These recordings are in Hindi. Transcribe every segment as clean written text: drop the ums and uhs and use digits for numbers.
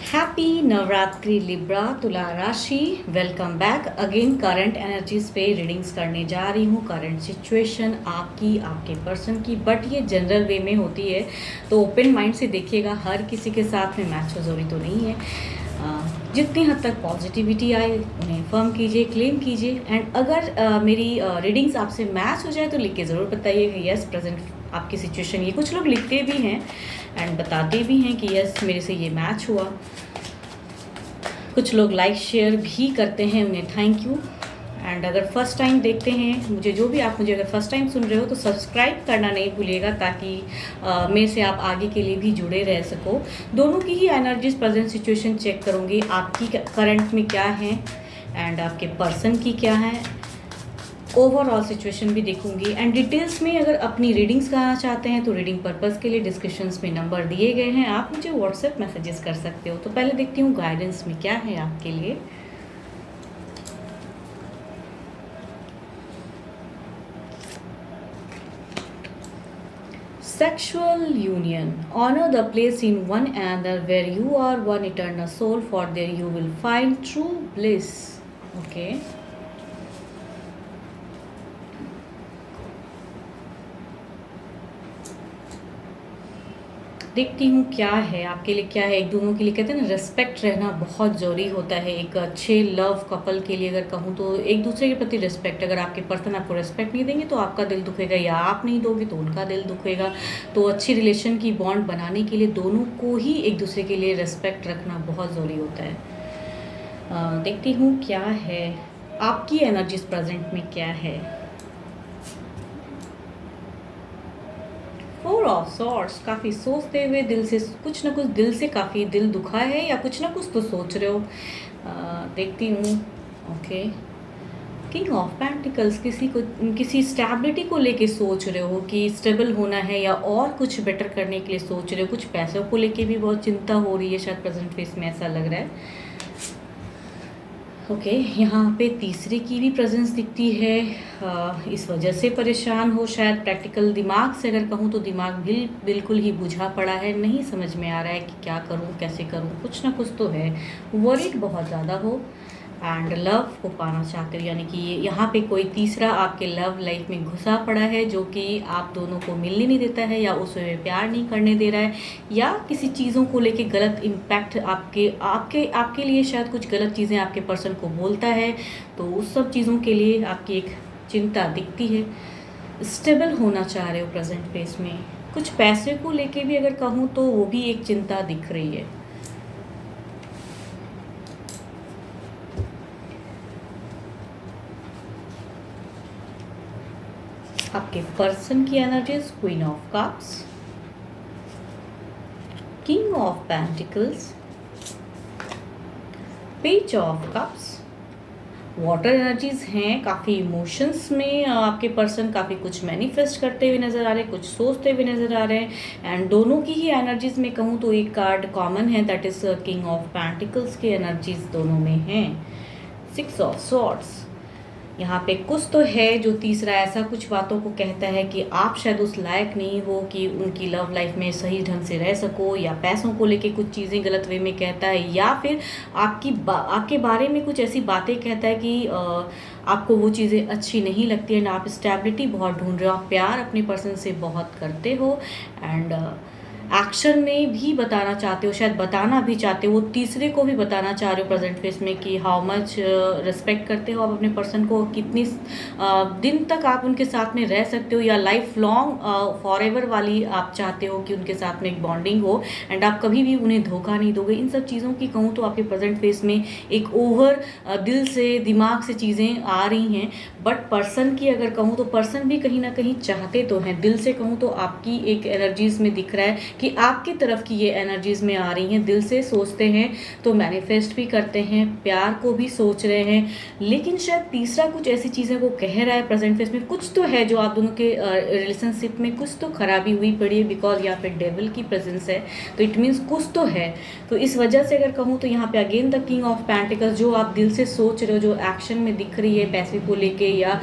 हैप्पी नवरात्रि लिब्रा तुला राशि। Welcome back again. Current energies पे रीडिंग्स करने जा रही हूँ। करंट सिचुएशन आपकी, आपके पर्सन की, बट ये जनरल वे में होती है, तो ओपन माइंड से देखिएगा। हर किसी के साथ में मैच हो जरूरी तो नहीं है। जितनी हद तक पॉजिटिविटी आए उन्हें फर्म कीजिए, क्लेम कीजिए। एंड अगर मेरी रीडिंग्स आपसे मैच हो जाए तो लिख के ज़रूर बताइएगा यस प्रेजेंट आपकी सिचुएशन। ये कुछ लोग लिखते भी हैं एंड बताते भी हैं कि यस मेरे से ये मैच हुआ। कुछ लोग लाइक शेयर भी करते हैं, उन्हें थैंक यू। एंड अगर फर्स्ट टाइम देखते हैं मुझे, जो भी आप मुझे अगर फर्स्ट टाइम सुन रहे हो तो सब्सक्राइब करना नहीं भूलिएगा, ताकि मेरे से आप आगे के लिए भी जुड़े रह सको। दोनों की ही एनर्जीज प्रेजेंट सिचुएशन चेक करूँगी, आपकी करंट में क्या है एंड आपके पर्सन की क्या है। ओवरऑल सिचुएशन भी देखूंगी एंड डिटेल्स में अगर अपनी रीडिंग्स कराना चाहते हैं तो रीडिंग पर्पस के लिए डिस्क्रिप्शंस में नंबर दिए गए हैं, आप मुझे व्हाट्सएप मैसेजेस कर सकते हो। तो पहले देखती हूँ गाइडेंस में क्या है आपके लिए। Sexual union. Honor the place in one another where you are one eternal soul, for there you will find true bliss. Okay. देखती हूँ क्या है आपके लिए, क्या है। एक दोनों के लिए कहते हैं ना, रिस्पेक्ट रहना बहुत ज़रूरी होता है। एक अच्छे लव कपल के लिए अगर कहूँ तो एक दूसरे के प्रति रिस्पेक्ट। अगर आपके पर्सन आपको रिस्पेक्ट नहीं देंगे तो आपका दिल दुखेगा, या आप नहीं दोगे तो उनका दिल दुखेगा। तो अच्छी रिलेशन की बॉन्ड बनाने के लिए दोनों को ही एक दूसरे के लिए रिस्पेक्ट रखना बहुत ज़रूरी होता है। देखती हूँ क्या है आपकी एनर्जीज प्रेजेंट में क्या है। Four of swords. काफ़ी सोचते हुए दिल से कुछ ना कुछ, दिल से काफ़ी दिल दुखा है या कुछ ना कुछ तो सोच रहे हो। देखती हूँ। ओके। King of pentacles. किसी स्टेबिलिटी को लेके सोच रहे हो कि स्टेबल होना है या और कुछ बेटर करने के लिए सोच रहे हो। कुछ पैसों को लेके भी बहुत चिंता हो रही है, शायद प्रेजेंट फेस में ऐसा लग रहा है। ओके यहाँ पे तीसरे की भी प्रेजेंस दिखती है। इस वजह से परेशान हो शायद। प्रैक्टिकल दिमाग से अगर कहूँ तो दिमाग बिल्कुल ही बुझा पड़ा है, नहीं समझ में आ रहा है कि क्या करूँ, कैसे करूँ। कुछ ना कुछ तो है। वरीड बहुत ज़्यादा हो एंड लव को पाना चाहते हो, यानी कि यहाँ पे कोई तीसरा आपके लव लाइफ में घुसा पड़ा है जो कि आप दोनों को मिलने नहीं देता है, या उसमें प्यार नहीं करने दे रहा है, या किसी चीज़ों को लेके गलत इम्पैक्ट आपके आपके आपके लिए शायद कुछ गलत चीज़ें आपके पर्सन को बोलता है। तो उस सब चीज़ों के लिए आपकी एक चिंता दिखती है। स्टेबल होना चाह रहे हो प्रेजेंट फेस में। कुछ पैसे को लेके भी अगर कहूँ तो वो भी एक चिंता दिख रही है। आपके पर्सन की energies. Queen of cups, king of pentacles, page of cups. Water energies हैं। काफ़ी इमोशंस में आपके पर्सन काफ़ी कुछ मैनिफेस्ट करते हुए नज़र आ रहे हैं, कुछ सोचते हुए नज़र आ रहे हैं। एंड दोनों की ही एनर्जीज में कहूँ तो एक कार्ड कॉमन है, that is king of pentacles की एनर्जीज दोनों में हैं। Six of swords. यहाँ पे कुछ तो है जो तीसरा ऐसा कुछ बातों को कहता है कि आप शायद उस लायक नहीं हो कि उनकी लव लाइफ में सही ढंग से रह सको, या पैसों को लेके कुछ चीज़ें गलत वे में कहता है, या फिर आपके बारे में कुछ ऐसी बातें कहता है कि आपको वो चीज़ें अच्छी नहीं लगती है। आप स्टेबिलिटी बहुत ढूंढ रहे हो, आप प्यार अपने पर्सन से बहुत करते हो एंड एक्शन में भी बताना चाहते हो, शायद बताना भी चाहते हो, वो तीसरे को भी बताना चाह रहे हो प्रेजेंट फेस में कि हाउ मच रिस्पेक्ट करते हो आप अपने पर्सन को, कितनी दिन तक आप उनके साथ में रह सकते हो, या लाइफ लॉन्ग फॉर एवर वाली आप चाहते हो कि उनके साथ में एक बॉन्डिंग हो एंड आप कभी भी उन्हें धोखा नहीं दोगे। इन सब चीज़ों की कहूँ तो आपके प्रेजेंट फेस में एक ओवर दिल से दिमाग से चीज़ें आ रही हैं। बट पर्सन की अगर कहूँ तो पर्सन भी कहीं ना कहीं चाहते तो हैं। दिल से कहूँ तो आपकी एक एनर्जीज में दिख रहा है कि आपकी तरफ की ये एनर्जीज में आ रही हैं। दिल से सोचते हैं तो मैनिफेस्ट भी करते हैं, प्यार को भी सोच रहे हैं, लेकिन शायद तीसरा कुछ ऐसी चीज़ें को कह रहा है प्रेजेंट फेस में। कुछ तो है जो आप दोनों के रिलेशनशिप में कुछ तो खराबी हुई पड़ी है, बिकॉज यहाँ पे डेविल की प्रेजेंस है, तो इट मीन्स कुछ तो है। तो इस वजह से अगर कहूँ तो यहाँ पे again the king of pentacles, जो आप दिल से सोच रहे हो, जो एक्शन में दिख रही है पैसे को लेके, या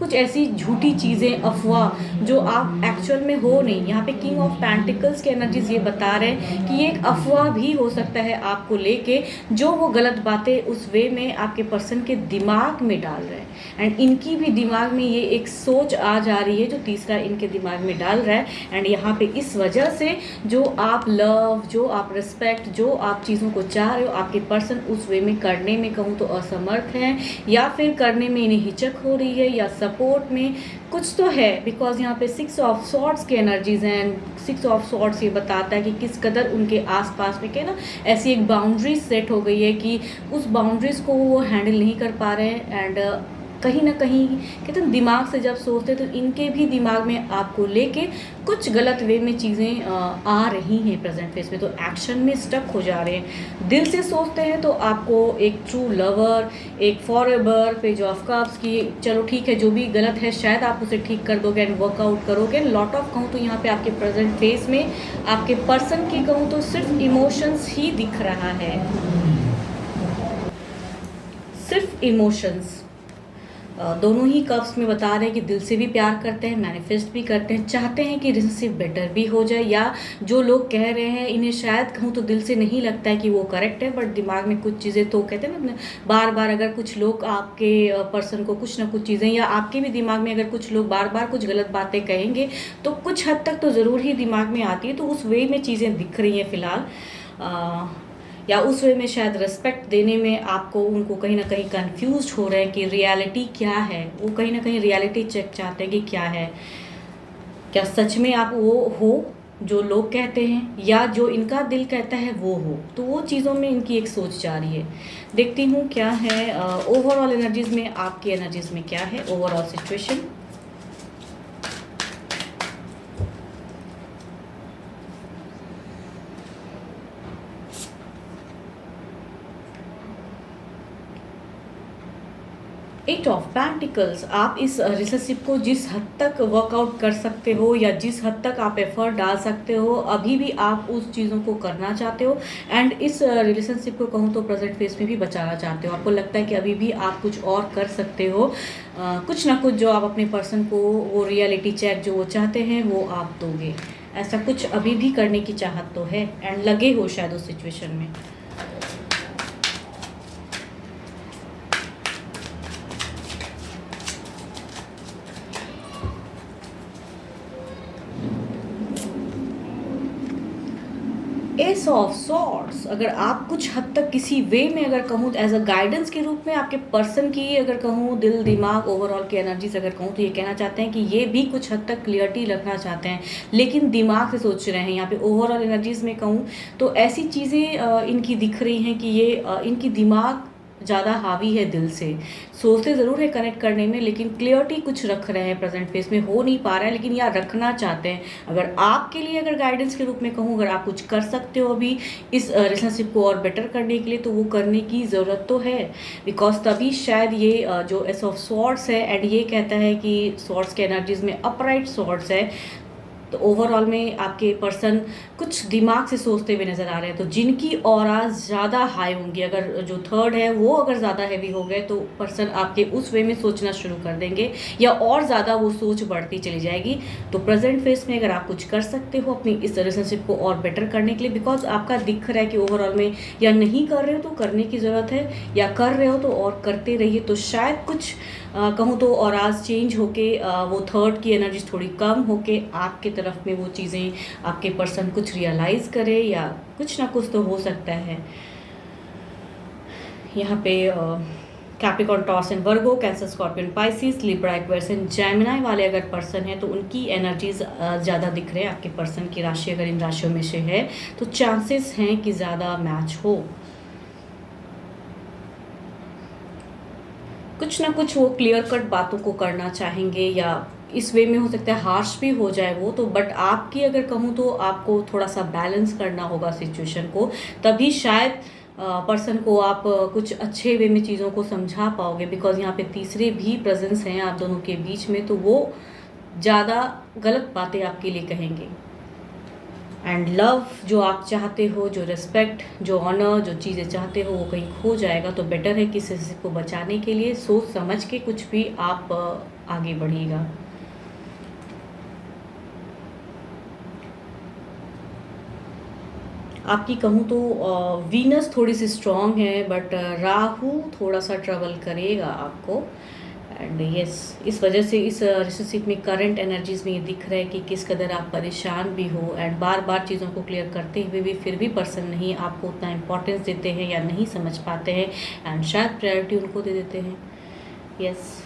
कुछ ऐसी झूठी चीज़ें, अफ़वाह जो आप एक्चुअल में हो नहीं। यहाँ पे किंग ऑफ पेंटिकल्स की एनर्जीज ये बता रहे हैं कि ये एक अफ़वाह भी हो सकता है आपको लेके, जो वो गलत बातें उस वे में आपके पर्सन के दिमाग में डाल रहे हैं। एंड इनकी भी दिमाग में ये एक सोच आ जा रही है जो तीसरा इनके दिमाग में डाल रहा है। एंड यहाँ पे इस वजह से जो आप लव, जो आप रिस्पेक्ट, जो आप चीज़ों को चाह रहे हो, आपके पर्सन उस वे में करने में कहूँ तो असमर्थ हैं, या फिर करने में इन्हें हिचक हो रही है, या सपोर्ट में कुछ तो है। बिकॉज यहाँ पे 6 ऑफ सॉर्ड्स की एनर्जीज हैं। 6 ऑफ सॉर्ड्स ये बताता है कि किस कदर उनके आसपास में क्या ना ऐसी एक बाउंड्रीज सेट हो गई है कि उस बाउंड्रीज को वो हैंडल नहीं कर पा रहे हैं। एंड कहीं ना कहीं कहते हैं दिमाग से जब सोचते हैं तो इनके भी दिमाग में आपको लेके कुछ गलत वे में चीज़ें आ रही हैं प्रेजेंट फेस में, तो एक्शन में स्टक हो जा रहे हैं। दिल से सोचते हैं तो आपको एक ट्रू लवर, एक फॉरएवर, पेज ऑफ कप्स की चलो ठीक है जो भी गलत है शायद आप उसे ठीक कर दोगे एंड वर्कआउट करोगे। लॉट ऑफ कहूँ तो यहाँ पे आपके प्रेजेंट फेस में आपके पर्सन की कहूँ तो सिर्फ इमोशंस ही दिख रहा है, सिर्फ इमोशंस। दोनों ही कप्स में बता रहे हैं कि दिल से भी प्यार करते हैं, मैनिफेस्ट भी करते हैं, चाहते हैं कि रिलेशनशिप बेटर भी हो जाए, या जो लोग कह रहे हैं इन्हें शायद कहूँ तो दिल से नहीं लगता है कि वो करेक्ट है, बट दिमाग में कुछ चीज़ें तो कहते हैं ना बार बार अगर कुछ लोग आपके पर्सन को कुछ ना कुछ चीज़ें, या आपके भी दिमाग में अगर कुछ लोग बार बार कुछ गलत बातें कहेंगे तो कुछ हद तक तो ज़रूर ही दिमाग में आती है। तो उस वे में चीज़ें दिख रही हैं फ़िलहाल, या उस वे में शायद रिस्पेक्ट देने में आपको उनको कहीं ना कहीं कंफ्यूज हो रहे हैं कि रियलिटी क्या है। वो कहीं ना कहीं रियलिटी चेक चाहते हैं कि क्या है, क्या सच में आप वो हो जो लोग कहते हैं, या जो इनका दिल कहता है वो हो। तो वो चीज़ों में इनकी एक सोच जा रही है। देखती हूँ क्या है ओवरऑल एनर्जीज में, आपकी एनर्जीज में क्या है overall situation. At of particles, आप इस रिलेशनशिप को जिस हद तक वर्कआउट कर सकते हो या जिस हद तक आप एफर्ट डाल सकते हो अभी भी आप उस चीज़ों को करना चाहते हो। एंड इस रिलेशनशिप को कहूँ तो प्रेजेंट फेस में भी बचाना चाहते हो। आपको लगता है कि अभी भी आप कुछ और कर सकते हो, कुछ ना कुछ जो आप अपने पर्सन को वो रियलिटी चेक जो वो चाहते हैं वो आप दोगे। ऐसा कुछ अभी भी करने की चाहत तो है एंड लगे हो शायद उस सिचुएशन में। एस ऑफ सॉर्ड्स, अगर आप कुछ हद तक किसी वे में अगर कहूँ एज अ गाइडेंस के रूप में आपके पर्सन की अगर कहूँ दिल दिमाग ओवरऑल की एनर्जीज अगर कहूँ तो ये कहना चाहते हैं कि ये भी कुछ हद तक क्लियरिटी रखना चाहते हैं, लेकिन दिमाग से सोच रहे हैं। यहाँ पे ओवरऑल एनर्जीज में कहूँ तो ऐसी चीज़ें इनकी दिख रही हैं कि ये इनकी दिमाग ज़्यादा हावी है दिल से। सोचते ज़रूर है कनेक्ट करने में, लेकिन क्लियरिटी कुछ रख रहे हैं प्रेजेंट फेस में, हो नहीं पा रहा है लेकिन या रखना चाहते हैं। अगर आपके लिए अगर गाइडेंस के रूप में कहूँ, अगर आप कुछ कर सकते हो अभी इस रिलेशनशिप को और बेटर करने के लिए तो वो करने की ज़रूरत तो है। बिकॉज तभी शायद ये जो एस ऑफ सॉर्ड्स है एंड ये कहता है कि सॉर्ड्स के एनर्जीज में अपराइट सॉर्ड्स है, तो ओवरऑल में आपके पर्सन कुछ दिमाग से सोचते हुए नज़र आ रहे हैं। तो जिनकी ऑरा ज़्यादा हाई होंगी, अगर जो थर्ड है वो अगर ज़्यादा हैवी हो गए तो पर्सन आपके उस वे में सोचना शुरू कर देंगे या और ज़्यादा वो सोच बढ़ती चली जाएगी। तो प्रेजेंट फेस में अगर आप कुछ कर सकते हो अपनी इस रिलेशनशिप को और बेटर करने के लिए, बिकॉज आपका दिख रहा है कि ओवरऑल में या नहीं कर रहे हो तो करने की ज़रूरत है, या कर रहे हो तो और करते रहिए। तो शायद कुछ कहूँ तो और आज चेंज होके वो थर्ड की एनर्जी थोड़ी कम होके आपके तरफ में वो चीज़ें आपके पर्सन कुछ रियलाइज़ करे, या कुछ ना कुछ तो हो सकता है। यहाँ पे Capricorn, taurus and Virgo, cancer, scorpion, Pisces, Libra, Aquarius and Gemini वाले अगर पर्सन है तो उनकी एनर्जीज ज़्यादा दिख रहे हैं। आपके पर्सन की राशि अगर इन राशियों में से है तो चांसेस हैं कि ज़्यादा मैच हो। कुछ ना कुछ वो क्लियर कट बातों को करना चाहेंगे, या इस वे में हो सकता है हार्श भी हो जाए वो तो, बट आपकी अगर कहूँ तो आपको थोड़ा सा बैलेंस करना होगा सिचुएशन को, तभी शायद पर्सन को आप कुछ अच्छे वे में चीज़ों को समझा पाओगे। बिकॉज यहाँ पे तीसरे भी प्रेजेंस हैं आप दोनों के बीच में, तो वो ज़्यादा गलत बातें आपके लिए कहेंगे। एंड लव जो आप चाहते हो, जो रिस्पेक्ट, जो ऑनर, जो चीज़ें चाहते हो वो कहीं खो जाएगा। तो बेटर है कि इस रिलेशनशिप को बचाने के लिए सोच समझ के कुछ भी आप आगे बढ़ेगा। आपकी कहूँ तो वीनस थोड़ी सी स्ट्रॉन्ग है, बट राहु थोड़ा सा ट्रबल करेगा आपको। एंड यस, इस वजह से इस रिलेशनशिप में करंट एनर्जीज में ये दिख रहा है कि किस कदर आप परेशान भी हो, एंड बार बार चीज़ों को क्लियर करते हुए भी फिर भी पर्सन नहीं आपको उतना इम्पोर्टेंस देते हैं या नहीं समझ पाते हैं, एंड शायद प्रायोरिटी उनको दे देते हैं। यस,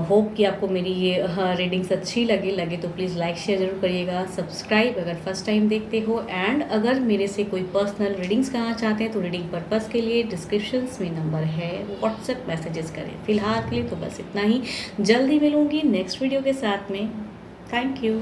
होप कि आपको मेरी ये रीडिंग्स अच्छी लगे तो प्लीज़ लाइक शेयर ज़रूर करिएगा, सब्सक्राइब अगर फर्स्ट टाइम देखते हो। एंड अगर मेरे से कोई पर्सनल रीडिंग्स कराना चाहते हैं तो रीडिंग पर्पज़ के लिए डिस्क्रिप्शंस में नंबर है, व्हाट्सएप मैसेजेस करें। फिलहाल के लिए तो बस इतना ही, जल्दी मिलूँगी नेक्स्ट वीडियो के साथ में। Thank you.